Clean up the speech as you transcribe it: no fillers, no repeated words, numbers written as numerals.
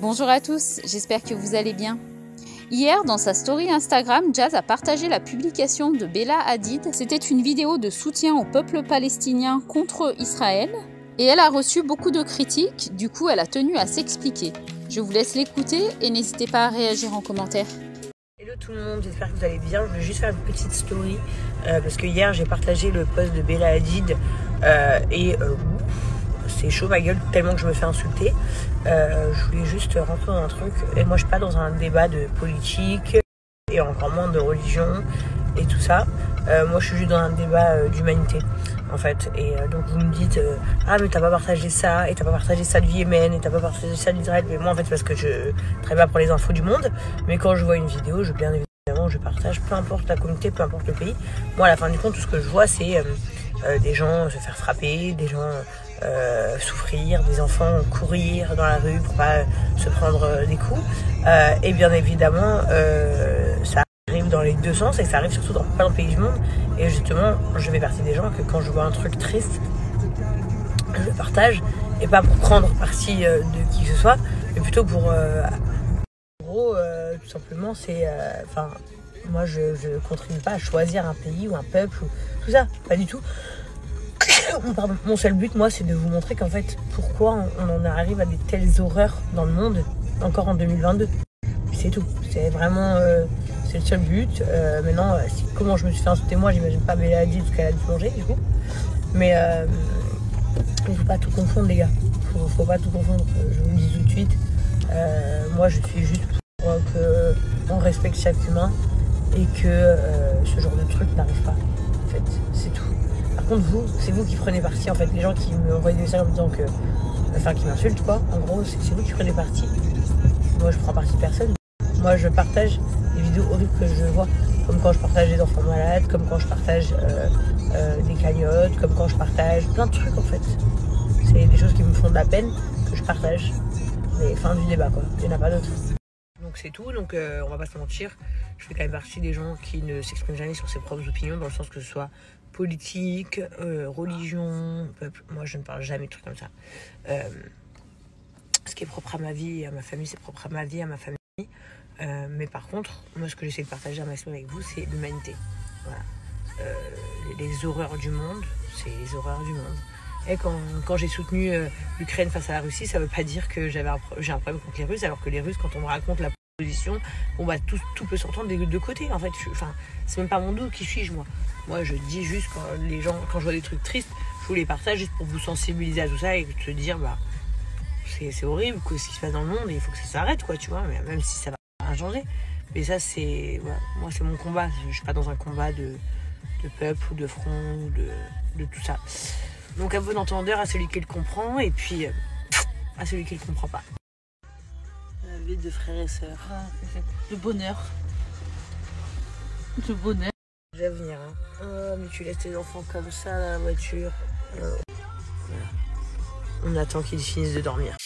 Bonjour à tous, j'espère que vous allez bien. Hier, dans sa story Instagram, Jazz a partagé la publication de Bella Hadid. C'était une vidéo de soutien au peuple palestinien contre Israël. Et elle a reçu beaucoup de critiques, du coup elle a tenu à s'expliquer. Je vous laisse l'écouter et n'hésitez pas à réagir en commentaire. Hello tout le monde, j'espère que vous allez bien. Je vais juste faire une petite story parce que hier j'ai partagé le post de Bella Hadid c'est chaud ma gueule tellement que je me fais insulter. Je voulais juste rentrer dans un truc et moi je suis pas dans un débat de politique et encore moins de religion et tout ça. Moi je suis juste dans un débat d'humanité en fait et donc vous me dites ah mais t'as pas partagé ça et t'as pas partagé ça du Yémen et t'as pas partagé ça d'Israël. Mais moi en fait c'est parce que je travaille pas pour les infos du monde, mais quand je vois une vidéo bien évidemment je partage, peu importe la communauté, peu importe le pays. Moi à la fin du compte tout ce que je vois c'est des gens se faire frapper, des gens souffrir, des enfants courir dans la rue pour pas se prendre des coups et bien évidemment ça arrive dans les deux sens et ça arrive surtout dans plein de pays du monde. Et justement je fais partie des gens que quand je vois un truc triste je le partage, et pas pour prendre parti de qui que ce soit, mais plutôt pour en gros tout simplement c'est moi je contribue pas à choisir un pays ou un peuple ou tout ça, pas du tout. Pardon. Mon seul but moi c'est de vous montrer qu'en fait pourquoi on en arrive à des telles horreurs dans le monde encore en 2022. C'est tout, c'est vraiment c'est le seul but. Maintenant comment je me suis fait insulter moi, j'imagine pas Bella Hadid parce qu'elle a dû plonger du coup, mais il faut pas tout confondre les gars, faut pas tout confondre, je vous le dis tout de suite. Moi je suis juste pour qu'on respecte chaque humain et que ce genre de truc n'arrive pas en fait, c'est tout. Par contre vous, c'est vous qui prenez parti en fait, les gens qui me envoient des messages en me disant que, enfin qui m'insultent quoi, en gros c'est vous qui prenez parti. Moi je prends parti de personne, moi je partage des vidéos horribles que je vois, comme quand je partage des enfants malades, comme quand je partage des cagnottes, comme quand je partage plein de trucs en fait. C'est des choses qui me font de la peine que je partage, mais fin du débat quoi, il n'y en a pas d'autre. Donc c'est tout, donc on va pas se mentir, je fais quand même partie des gens qui ne s'expriment jamais sur ses propres opinions, dans le sens que ce soit politique, religion, peuple. Moi je ne parle jamais de trucs comme ça. Ce qui est propre à ma vie et à ma famille, c'est propre à ma vie et à ma famille. Mais par contre, moi ce que j'essaie de partager un maximum avec vous, c'est l'humanité. Voilà. Les horreurs du monde, c'est les horreurs du monde. Et quand j'ai soutenu l'Ukraine face à la Russie, ça veut pas dire que j'ai un problème contre les Russes, alors que les Russes, quand on me raconte la position, bon bah tout peut s'entendre des deux côtés en fait. C'est même pas mon dos, qui suis-je moi. Moi je dis juste quand je vois des trucs tristes, je vous les partage juste pour vous sensibiliser à tout ça et te dire bah c'est horrible quoi, ce qui se passe dans le monde et il faut que ça s'arrête quoi, tu vois, mais même si ça va rien changer. Mais ça c'est voilà, moi c'est mon combat, je suis pas dans un combat de peuple ou de front ou de tout ça. Donc un bon entendeur à celui qui le comprend et puis à celui qui le comprend pas. La vie de frères et sœurs. Le bonheur. Le bonheur. Je vais venir. Hein. Oh, mais tu laisses tes enfants comme ça dans la voiture. Voilà. On attend qu'ils finissent de dormir.